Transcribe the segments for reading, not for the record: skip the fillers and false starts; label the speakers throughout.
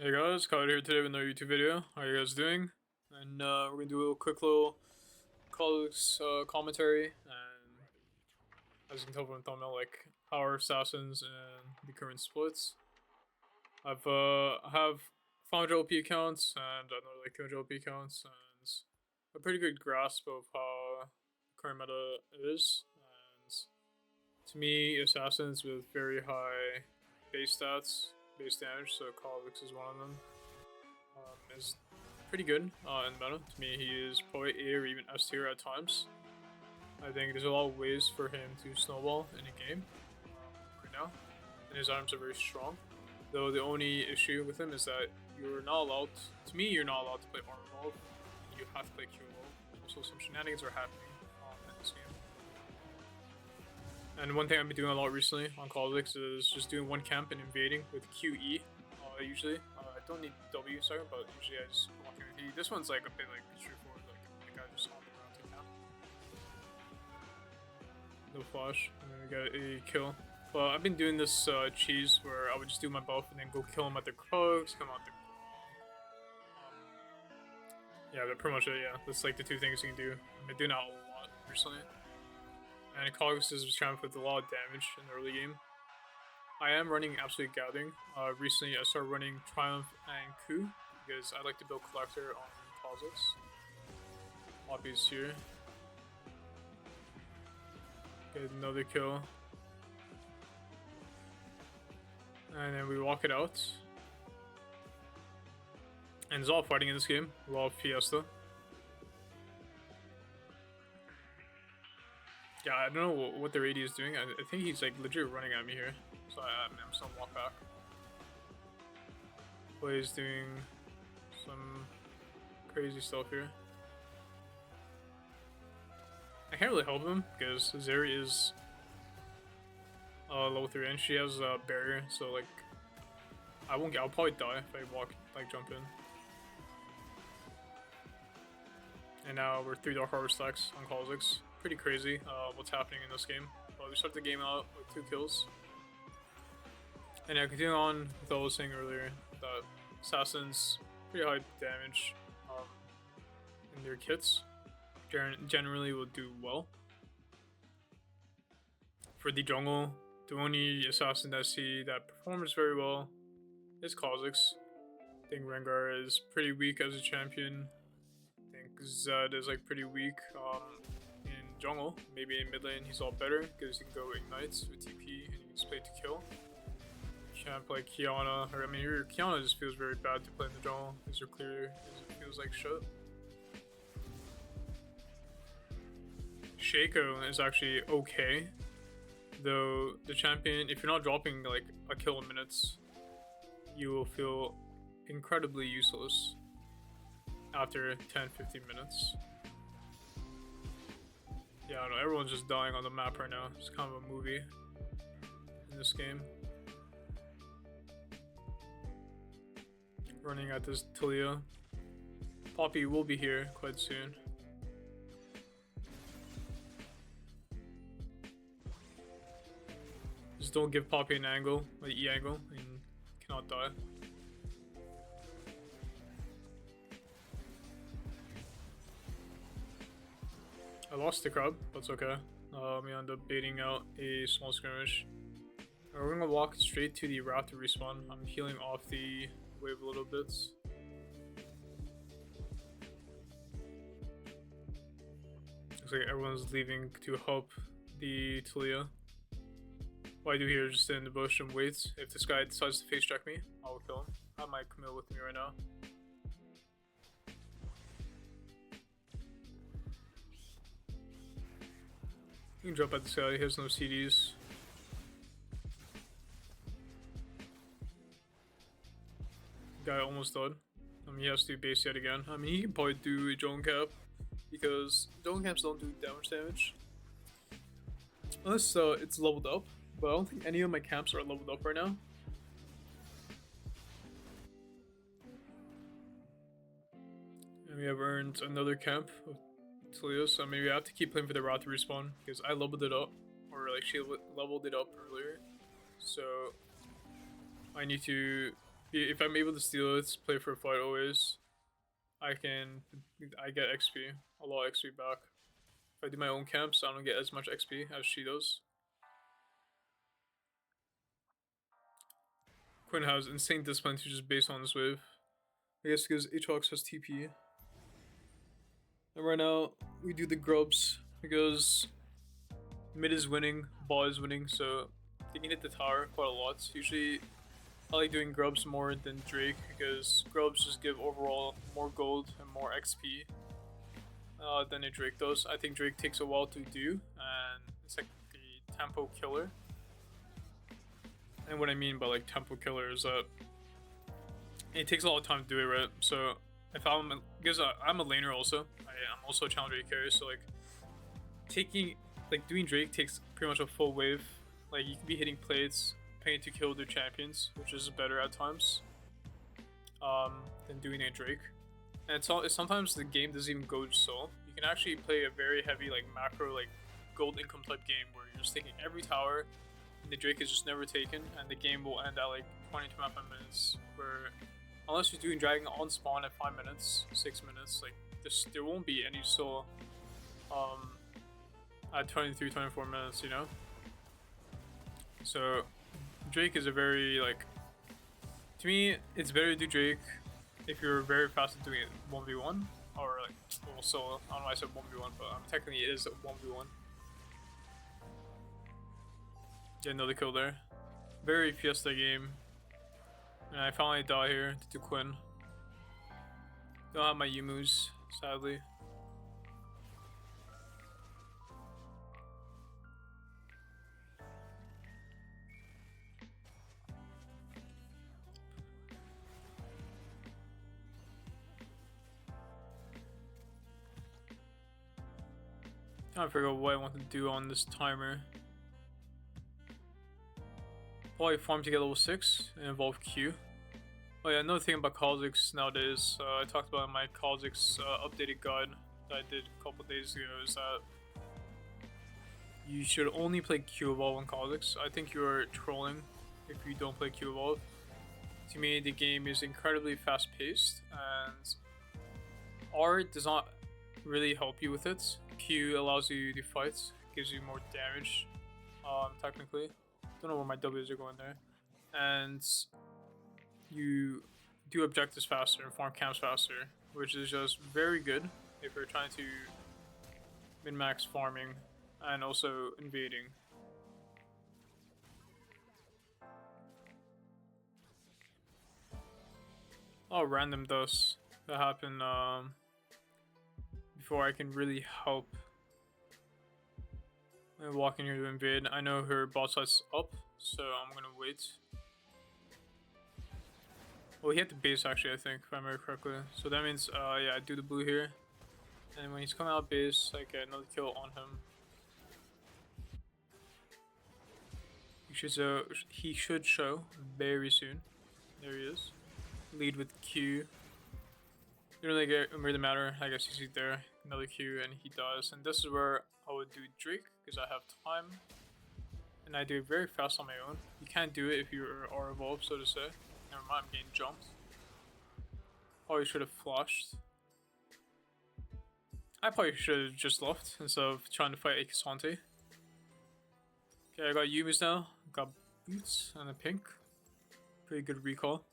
Speaker 1: Hey guys, Kaido here today with another YouTube video. How are you guys doing? And we're gonna do a quick little Kha'zix commentary. And as you can tell from the thumbnail, like how are assassins and the current splits. I have 500 OP accounts and another like 200 OP accounts, and a pretty good grasp of how current meta is. And to me, assassins with very high base stats, base damage, so Kha'zix is one of them. Is pretty good in meta. To me, he is probably A or even S tier at times. I think there's a lot of ways for him to snowball in a game right now, and his items are very strong. Though the only issue with him is that you're not allowed. To me, you're not allowed to play armor mode. You have to play Q mode. Also, some shenanigans are happening in this game. And one thing I've been doing a lot recently on Kha'zix is just doing one camp and invading with QE. Usually, I don't need W second, but usually I just walk in with E. This one's like a bit like straightforward, like the guy just on the ground to camp. No flash, and then we got a kill. But I've been doing this cheese where I would just do my buff and then go kill him at the Krugs, come out the. Yeah, that's pretty much it. Yeah, that's like the two things you can do. I've been doing that a lot recently. And Kha'zix is trying to put a lot of damage in the early game. I am running Absolute Gathering. Recently, I started running Triumph and Coup because I like to build Collector on Kha'zix. Poppy's here. Get another kill. And then we walk it out. And there's a lot of fighting in this game. A lot of Fiesta. Yeah, I don't know what the AD is doing. I think he's like legit running at me here. So I'm just gonna walk back. He's doing some crazy stuff here. I can't really help him because Zeri is level 3 and she has a barrier, so like I'll probably die if I jump in. And now we're 3 Dark Harbor stacks on Kha'zix. Pretty crazy what's happening in this game. But we start the game out with 2 kills. And yeah, continuing on with what I was saying earlier, that assassins pretty high damage in their kits generally will do well. For the jungle, the only assassin that I see that performs very well is Kha'zix. I think Rengar is pretty weak as a champion. I think Zed is like pretty weak in jungle. Maybe in mid lane he's all better because he can go ignites with TP and he can just play to kill. Can't play Kiana, or I mean, your Kiana just feels very bad to play in the jungle because you're clear, it feels like shit. Shaco is actually okay, though the champion, if you're not dropping like a kill in minutes, you will feel incredibly useless after 10-15 minutes. Yeah, I don't know, everyone's just dying on the map right now. It's kind of a movie in this game. Running at this Talia. Poppy will be here quite soon. Just don't give Poppy an angle, like E angle, and cannot die. I lost the crab, but it's okay. We end up baiting out a small skirmish. We're gonna walk straight to the raptor respawn. I'm healing off the wave a little bit. Looks like everyone's leaving to help the Talia. What I do here is just stay in the bush and wait. If this guy decides to face check me, I will kill him. I have my Camille with me right now. You can jump at this guy, he has no CDs. Guy almost died. I mean, he has to base yet again. I mean, he can probably do a drone cap because drone caps don't do damage. Unless it's leveled up, but I don't think any of my camps are leveled up right now. And we have earned another camp of Talia, so maybe I have to keep playing for the route to respawn because I leveled it up, or like she leveled it up earlier. So I need to If I'm able to steal it, play for a fight always, I get XP, a lot of XP back. If I do my own camps, I don't get as much XP as she does. Quinn has insane discipline to just base on this wave. I guess because Aatrox has TP. And right now, we do the grubs because mid is winning, bot is winning, so they can hit the tower quite a lot. Usually, I like doing grubs more than Drake because grubs just give overall more gold and more XP than a Drake does. I think Drake takes a while to do, and it's like a tempo killer. And what I mean by like tempo killer is that it takes a lot of time to do it, right? So if because I'm a laner also, I'm also a challenger carry, so like doing Drake takes pretty much a full wave. Like you can be hitting plates, paying to kill their champions, which is better at times than doing a Drake. And sometimes the game doesn't even go so. You can actually play a very heavy like macro like gold income type game where you're just taking every tower and the Drake is just never taken, and the game will end at like 20-25 minutes where unless you're doing dragon on spawn at 5 minutes, 6 minutes, like there won't be any soul at 23-24 minutes, you know? So Drake is a very like, to me it's better to do Drake if you're very fast at doing it 1v1 or like solo. I don't know why I said 1v1, but technically it is a 1v1. Get another kill there. Very Fiesta game. And I finally die here to Quinn. Don't have my Yumus, sadly. Trying to figure out what I want to do on this timer. Probably farm to get level 6 and evolve Q. Oh yeah, another thing about Kha'zix nowadays, I talked about in my Kha'zix updated guide that I did a couple days ago, is that you should only play Q evolve on Kha'zix. I think you're trolling if you don't play Q evolve. To me, the game is incredibly fast paced, and R does not really help you with it. Q allows you to fight, gives you more damage, technically. Don't know where my W's are going there. And you do objectives faster and farm camps faster, which is just very good if you're trying to min-max farming and also invading. Oh, random dust that happened before I can really help. I'm walking here to invade. I know her bot side's up, so I'm gonna wait. Well, he had the base actually, I think, if I remember correctly. So that means, yeah, I do the blue here. And when he's coming out base, I get another kill on him. He should show very soon. There he is. Lead with Q. Didn't really matter. I guess he's there. Another Q and he does. And this is where I would do Drake because I have time. And I do it very fast on my own. You can't do it if you are evolved, so to say. Never mind, I'm getting jumped. Probably should have flashed. I probably should have just left instead of trying to fight Akasante. Okay, I got Yumis now. Got boots and a pink. Pretty good recall.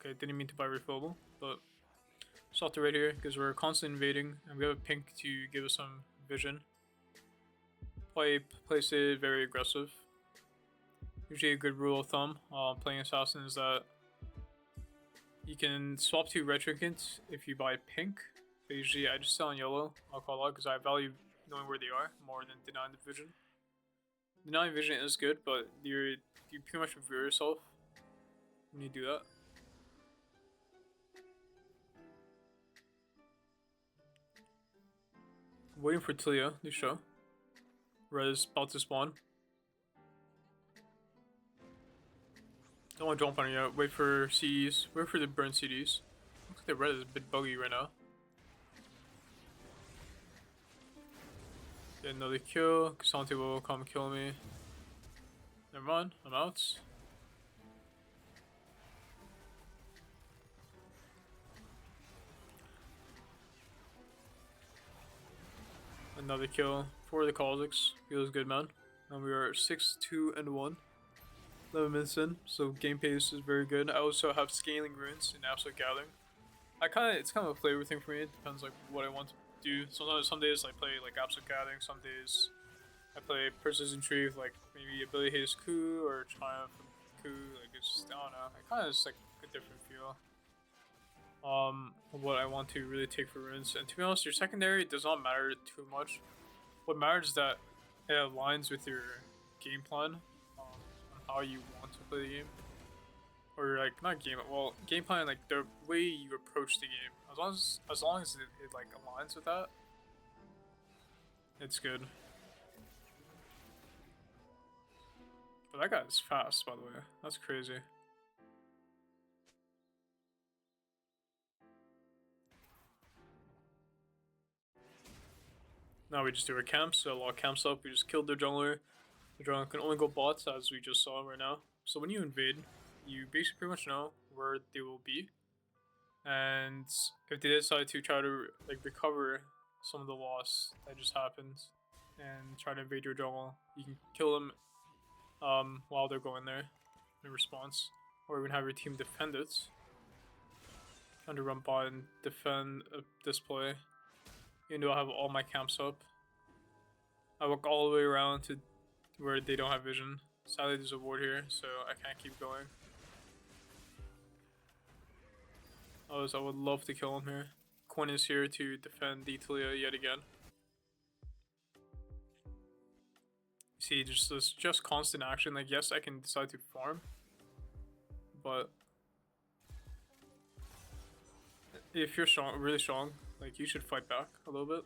Speaker 1: Okay, didn't mean to buy refillable, but stopped it right here because we're constantly invading and we have a pink to give us some vision. Place it very aggressive. Usually a good rule of thumb playing assassin is that you can swap to red trinkets if you buy pink. But usually I just sell in yellow, I'll call out, because I value knowing where they are more than denying the vision. Denying vision is good, but you pretty much reveal yourself when you do that. Waiting for Tilia to show. Red is about to spawn. Don't want to jump on it yet. Wait for CDs. Wait for the burn CDs. Looks like the red is a bit buggy right now. Get another kill. Cassante will come kill me. Never mind. I'm out. Another kill for the Kha'zix. Feels good, man. And we are 6-2-1. 11 minutes in, so game pace is very good. I also have scaling runes in Absolute Gathering. It's kind of a flavor thing for me. It depends like what I want to do. Sometimes some days I play like Absolute Gathering. Some days I play Persistent Tree with like maybe Ability Haste Coup or Triumph Coup. Like it's just, I don't know. It kind of is like a different feel. What I want to really take for runes. And to be honest, your secondary does not matter too much. What matters is that it aligns with your game plan on how you want to play the game. Or like not game, well, game plan, like the way you approach the game. As long as it like aligns with that, it's good. But that guy is fast, by the way. That's crazy. Now we just do our camps, so log camps up, we just killed their jungler. The jungler can only go bots, as we just saw right now. So when you invade, you basically pretty much know where they will be. And if they decide to try to like recover some of the loss that just happened and try to invade your jungle, you can kill them while they're going there in response. Or even have your team defend it. Trying to run by and defend a display. Even though I have all my camps up, I walk all the way around to where they don't have vision. Sadly, there's a ward here, so I can't keep going. I would love to kill him here. Quinn is here to defend Italia yet again. See, just constant action. Like, yes, I can decide to farm, but if you're strong, really strong, like you should fight back a little bit.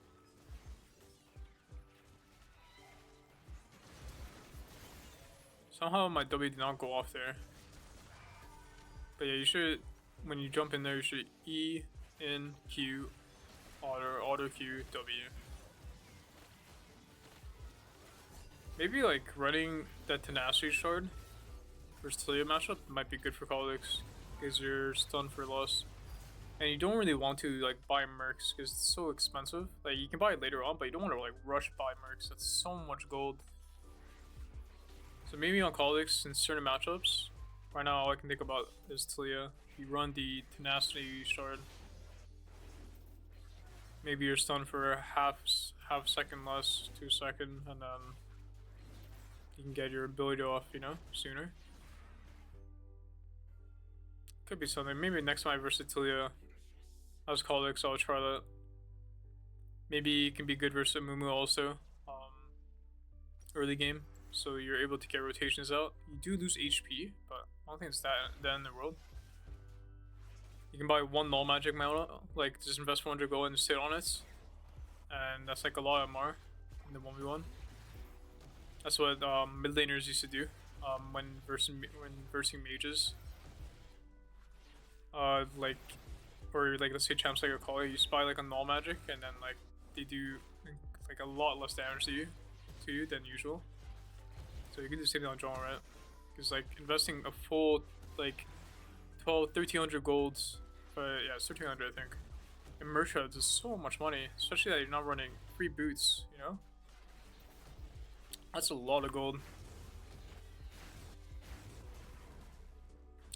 Speaker 1: Somehow my W did not go off there. But yeah, you should, when you jump in there, you should E, in, Q, auto Q, W. Maybe like running that tenacity shard versus Talia matchup might be good for Kha'zix because you're stunned for loss. And you don't really want to like buy mercs because it's so expensive. Like you can buy it later on, but you don't want to like rush buy mercs. That's so much gold. So maybe on Kha'zix in certain matchups. Right now all I can think about is Talia. You run the tenacity shard. Maybe you're stunned for a half second less, 2 seconds, and then you can get your ability off, you know, sooner. Could be something. Maybe next time I versus Talia as Kha'zix, I'll try that. Maybe it can be good versus Mumu also. Early game, so you're able to get rotations out. You do lose HP, but I don't think it's that in the world. You can buy one null magic mana, like just invest 400 gold and sit on it, and that's like a lot of MR in the 1v1. That's what mid laners used to do when versing mages. Like, or like let's say champs like a Akali, you spy like a null magic, and then like they do like a lot less damage to you than usual. So you can do the same thing on jungle, right? Because like investing a full like 1300 golds, yeah, it's 1300 I think. In merch shrouds is so much money, especially that you're not running free boots, you know? That's a lot of gold.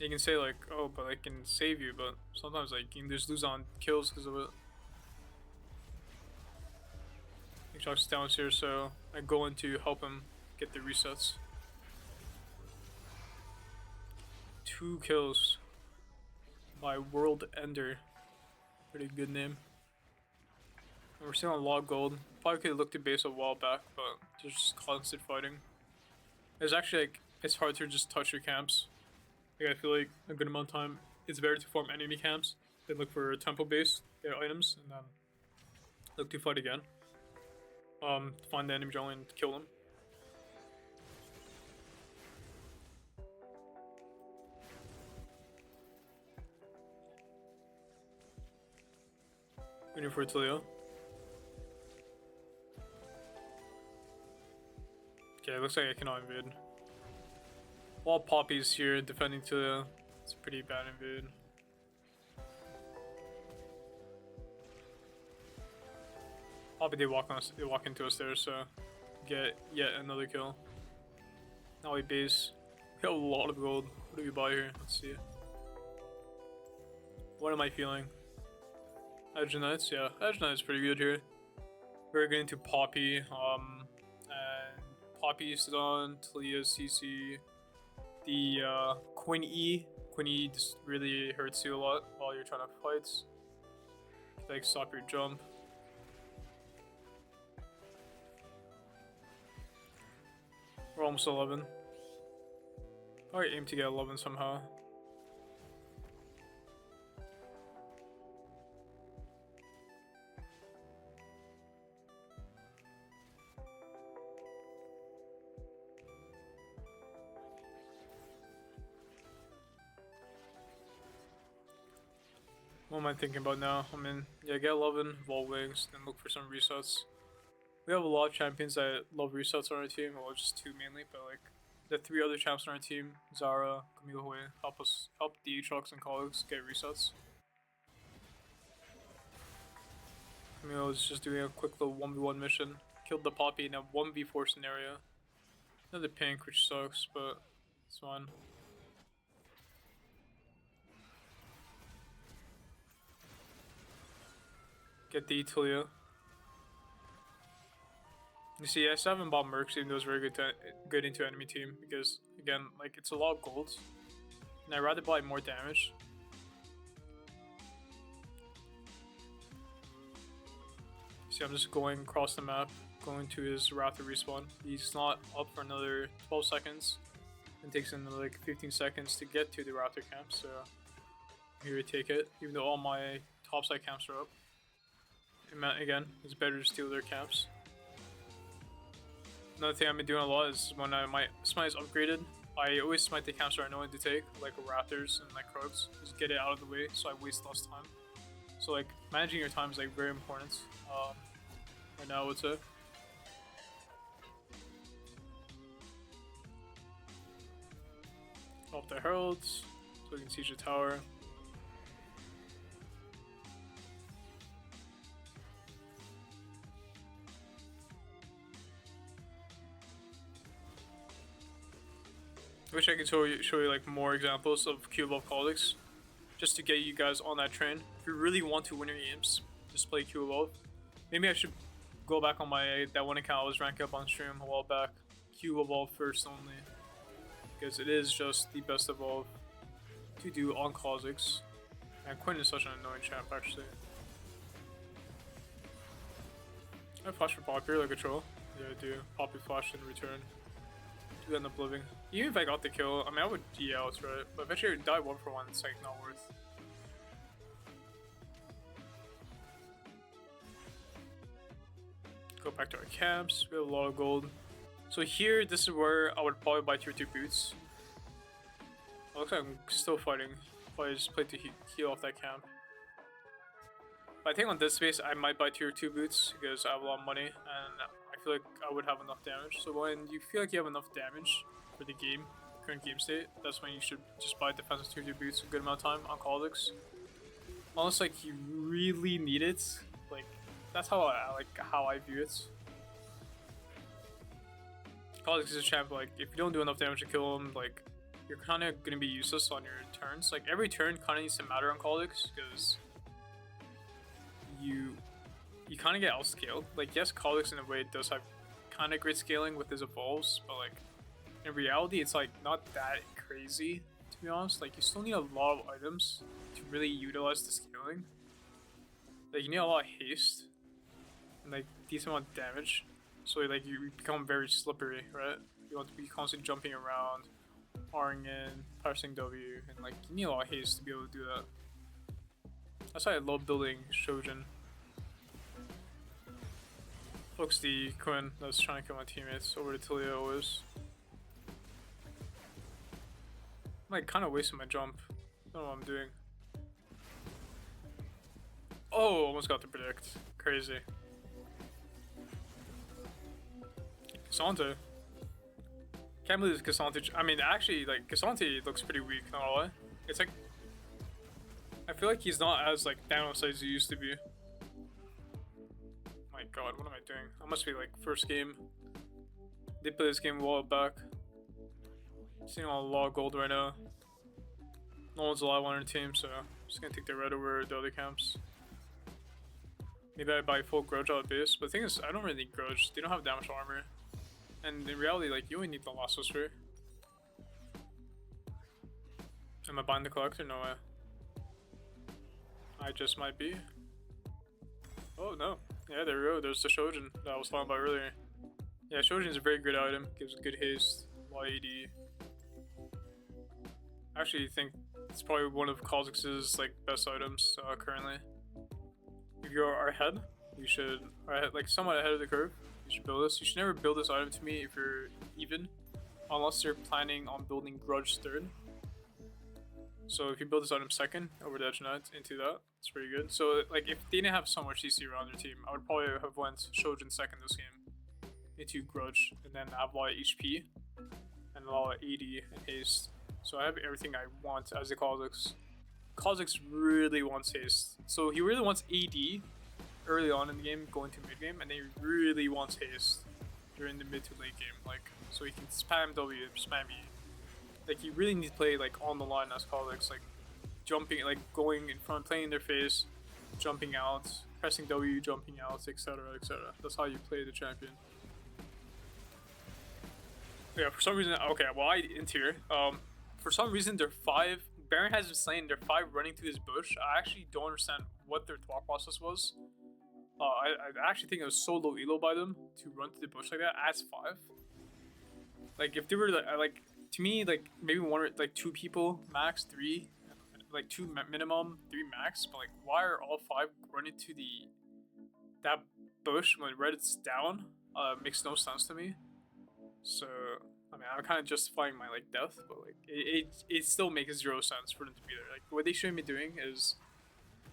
Speaker 1: You can say like, oh, but I can save you, but sometimes like you can just lose on kills because of it. Chuck's downstairs, so I go in to help him get the resets. 2 kills by World Ender. Pretty good name. And we're still on a lot of gold. Probably could have looked at base a while back, but just constant fighting. It's actually like, it's hard to just touch your camps. Like I feel like a good amount of time, it's better to farm enemy camps than look for temple base items and then look to fight again. Find the enemy jungle and kill them. Waiting for Talia. Okay, looks like I cannot invade. While Poppy's here defending Talia, it's a pretty bad invade. Probably they walk into us there, so get yet another kill. Now we base. We have a lot of gold. What do we buy here? Let's see. What am I feeling? Edge Knights, yeah. Edge Knights pretty good here. We're getting to Poppy. And Poppy is on, Talia, CC. The Queen E. Queen E just really hurts you a lot while you're trying to fight. Like stop your jump. We're almost 11. Probably aim to get 11 somehow. What am I thinking about now? I mean, yeah, get 11, Vault Wings, then look for some resets. We have a lot of champions that love resets on our team, well, just 2 mainly, but like the 3 other champs on our team, Zara, Camille Hui, help the Aatrox and Kha'zix get resets. Camille is just doing a quick little 1v1 mission, killed the Poppy in a 1v4 scenario. Another pink, which sucks, but it's fine. Get the Talia. You see, I still haven't bought Mercs, even though it's very good into enemy team, because again, like it's a lot of gold, and I'd rather buy more damage. See, I'm just going across the map, going to his Raptor respawn. He's not up for another 12 seconds, and takes another like 15 seconds to get to the Raptor camp. So here we take it, even though all my topside camps are up. Again, it's better to steal their camps. Another thing I've been doing a lot is when my smite is upgraded, I always smite the camps that are annoying to take, like Raptors and like Krugs. Just get it out of the way so I waste less time. So like managing your time is like very important. Right now I would say. Off the heralds so we can siege the tower. I wish I could show you like more examples of Q above Kha'zix, just to get you guys on that train. If you really want to win your games, just play Q above. Maybe I should go back on that one account I was ranking up on stream a while back. Q evolve first only, because it is just the best evolve to do on Kha'zix. And Quinn is such an annoying champ actually. I flash for Poppy like a troll. Yeah, I do. Poppy flash in return. Do end up living. Even if I got the kill, I mean I would D out, right? But if I should die 1 for 1, it's like not worth. Go back to our camps. We have a lot of gold. So here, this is where I would probably buy tier 2 boots. It looks like I'm still fighting. Probably just play to heal off that camp. But I think on this space, I might buy tier 2 boots because I have a lot of money and I feel like I would have enough damage. So when you feel like you have enough damage for the game, current game state, that's when you should just buy defensive tier 2 boots a good amount of time on Kha'zix. Unless like you really need it, like that's how I view it. Kha'zix is a champ, like if you don't do enough damage to kill him, like you're kind of gonna be useless on your turns. Like every turn kind of needs to matter on Kha'zix because you kind of get outscaled. Like yes, Kha'zix in a way does have kind of great scaling with his evolves, but like in reality it's like not that crazy to be honest. Like you still need a lot of items to really utilize the scaling. Like you need a lot of haste and like decent amount of damage, so like you become very slippery, right? You want to be constantly jumping around, R'ing in, pressing W, and like you need a lot of haste to be able to do that. That's why I love building Shojin. Looks the Quinn that's trying to kill my teammates over to Talia always. I'm like kind of wasting my jump. I don't know what I'm doing. Oh, almost got to predict. Crazy. Cassandra. Can't believe Cassandra. I mean, actually, like Cassandra looks pretty weak. Not gonna lie. It's like I feel like he's not as like downside as he used to be. My god, what am I doing? I must be like first game. Did play this game a while back. Seeing a lot of gold right now. No one's alive on our team, so I'm just gonna take the red over the other camps. Maybe I buy full grudge out of base, but the thing is, I don't really need grudge. They don't have that much armor. And in reality, like, you only need the last whisper. Am I buying the collector? No way. I just might be. Oh no. Yeah, there we go. There's the Shojin that I was talking about earlier. Yeah, Shojin is a very good item. Gives good haste, a lot of AD. I actually think it's probably one of Kha'zix's like best items currently. If you are ahead, you should like somewhat ahead of the curve. You should build this. You should never build this item to me if you're even, unless you're planning on building Grudge third. So if you build this item second over the Edge Knight into that, it's pretty good. So like if they didn't have so much CC around their team, I would probably have went Shojin second this game into Grudge, and then have a lot of HP and a lot of AD and haste. So I have everything I want as a Kha'zix. Kha'zix really wants haste. So he really wants AD early on in the game, going to mid game, and then he really wants haste during the mid to late game, like so he can spam W, spam E. Like you really need to play like on the line as Kha'zix, like jumping, like going in front, playing in their face, jumping out, pressing W, jumping out, etc., etc. That's how you play the champion. Yeah, for some reason, okay, well I interior. For some reason they're 5. Baron has been slain. They're 5 running through this bush. I actually don't understand what their thought process was. I actually think it was so low elo by them to run through the bush like that as 5. Like if they were like to me, like maybe 1 or like 2 people max, 3, like 2 minimum, 3 max. But like why are all 5 running to that bush when red is down? Makes no sense to me. So I mean, I'm kind of justifying my like death, but like it still makes 0 sense for them to be there. Like what they shouldn't be doing is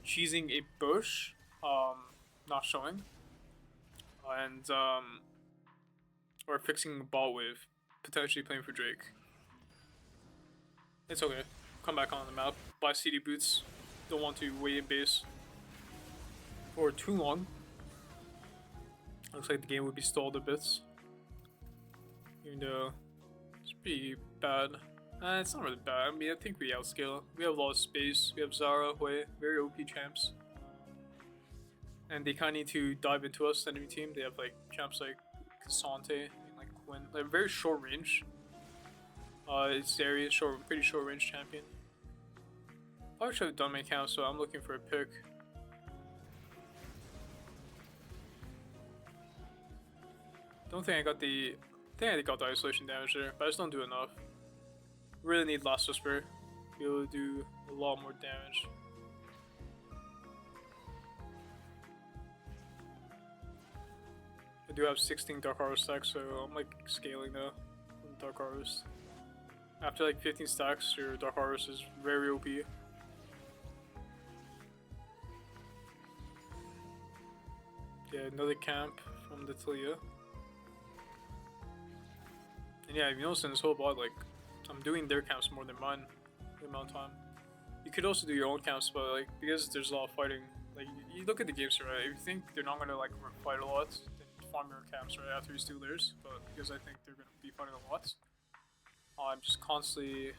Speaker 1: cheesing a bush, not showing, and or fixing a ball wave, potentially playing for Drake. It's okay. Come back on the map. Buy CD boots. Don't want to wait in base for too long. Looks like the game would be stalled a bit. Even though it's pretty bad. It's not really bad. I mean, I think we outscale. We have a lot of space. We have Zara, Hui, very OP champs. And they kind of need to dive into us, the enemy team. They have like champs like Cassante and like Quinn. Like very short range. It's area short, pretty short range champion. Probably should have done my camp, so I'm looking for a pick. Don't think I got the. I think I got the isolation damage there, but I just don't do enough. Really need Last Whisper to be able to do a lot more damage. I do have 16 Dark Harvest stacks, so I'm like scaling though on Dark Harvest. After like 15 stacks, your Dark Harvest is very OP. Yeah, another camp from the Talia. And yeah, you notice in this whole VOD, like, I'm doing their camps more than mine, the amount of time. You could also do your own camps, but like, because there's a lot of fighting, like, you look at the games, right? If you think they're not gonna like fight a lot, then farm your camps right after these 2 layers. But because I think they're gonna be fighting a lot, I'm just constantly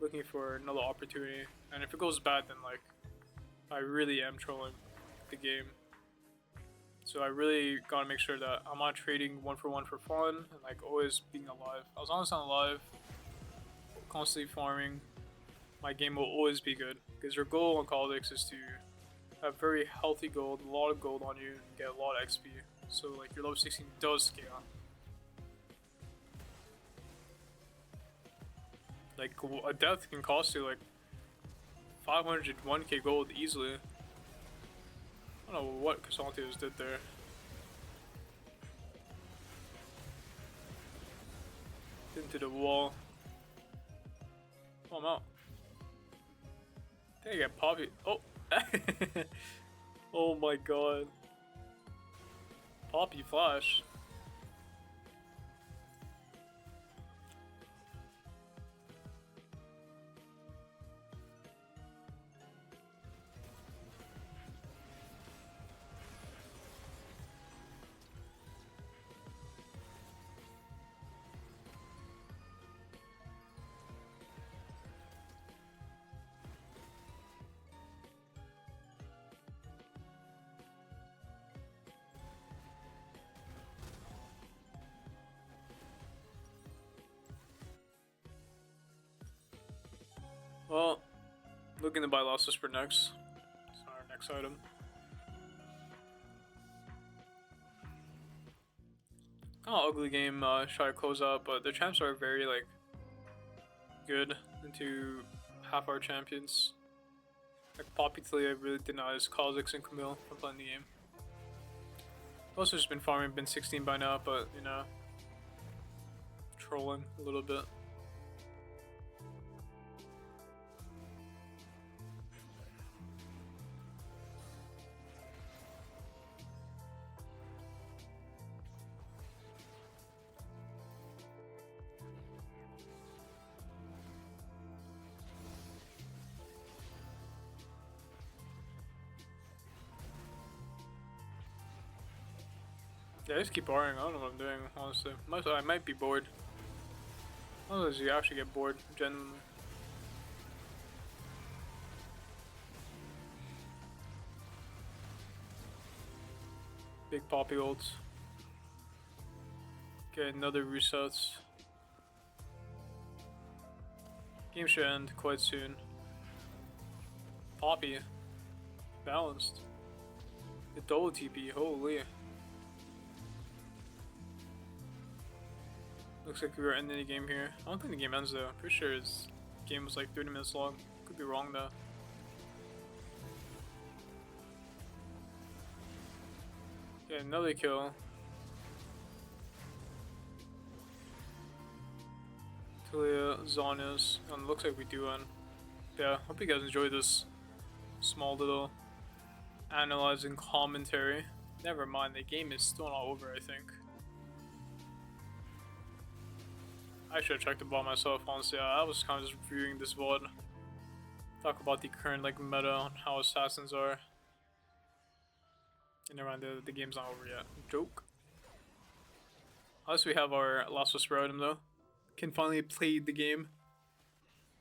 Speaker 1: looking for another opportunity. And if it goes bad, then like, I really am trolling the game. So I really gotta make sure that I'm not trading 1 for 1 for fun and like always being alive. As long as I'm alive, constantly farming, my game will always be good. Because your goal on Kha'zix is to have very healthy gold, a lot of gold on you, and get a lot of XP. So like your level 16 does scale. Like a death can cost you like 501k gold easily. I don't know what Casantius did there. Into the wall. Oh, I'm out. Dang, I got Poppy. Oh! Oh my god. Poppy Flash. Well, looking to buy Lost Whisper next. It's our next item. Kind of ugly game. Try to close out, but the champs are very like good into half our champions. Like Poppy Talia really denies Kha'zix and Camille from playing the game. I've also just been farming, been 16 by now, but you know, trolling a little bit. Yeah, I just keep borrowing. I don't know what I'm doing, honestly. I might be bored. Unless you actually get bored, genuinely. Big Poppy ults. Okay, another resets. Game should end quite soon. Poppy. Balanced. The double TP, holy. Looks like we were ending the game here. I don't think the game ends though. Pretty sure his game was like 30 minutes long. Could be wrong though. Yeah, another kill. Talia, Zonius, and looks like we do end. Yeah, hope you guys enjoyed this small little analyzing commentary. Never mind, the game is still not over, I think. I should have checked the VOD myself, honestly. I was kind of just reviewing this VOD. Talk about the current like meta on how assassins are. And never mind, the game's not over yet. Joke. Unless we have our Lost Whisper item though. Can finally play the game.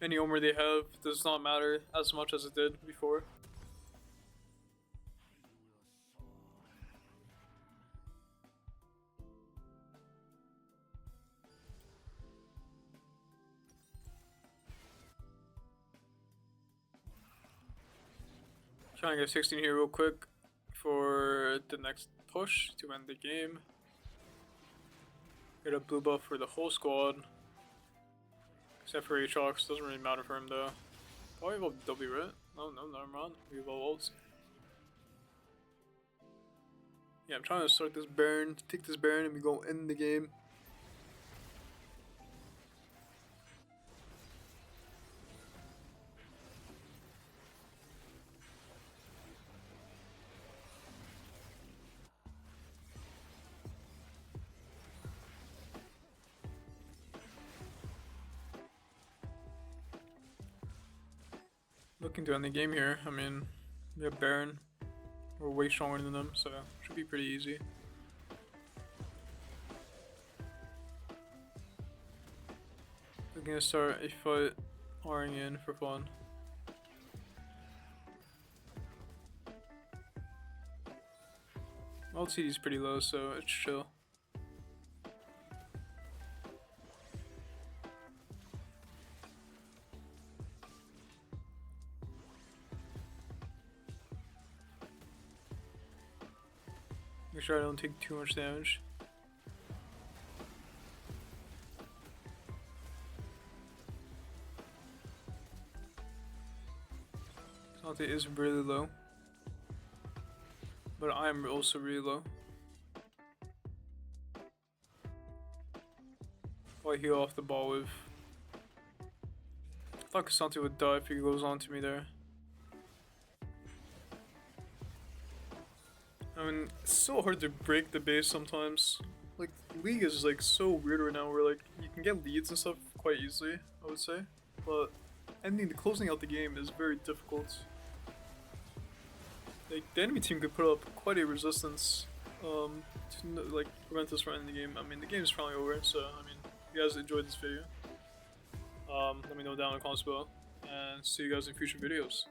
Speaker 1: Any armor they have does not matter as much as it did before. Trying to get 16 here real quick for the next push to end the game. Get a blue buff for the whole squad. Except for Aatrox, doesn't really matter for him though. Probably evolve W, right? No, never mind. We evolve ults. Yeah, I'm trying to start this Baron, take this Baron, and we go end the game. Looking to end the game here. I mean, we have Baron. We're way stronger than them, so should be pretty easy. We're gonna start a fight, R'ing in for fun. LTD is pretty low, so it's chill. Make sure I don't take too much damage. Salty is really low. But I am also really low. I'll heal off the ball with. I thought Cassandra would die if he goes on to me there. I mean, it's so hard to break the base sometimes. Like, League is like so weird right now where like you can get leads and stuff quite easily, I would say. But closing out the game is very difficult. Like, the enemy team could put up quite a resistance to like prevent us from ending the game. I mean, the game is finally over, so I mean, if you guys enjoyed this video, let me know down in the comments below, and see you guys in future videos.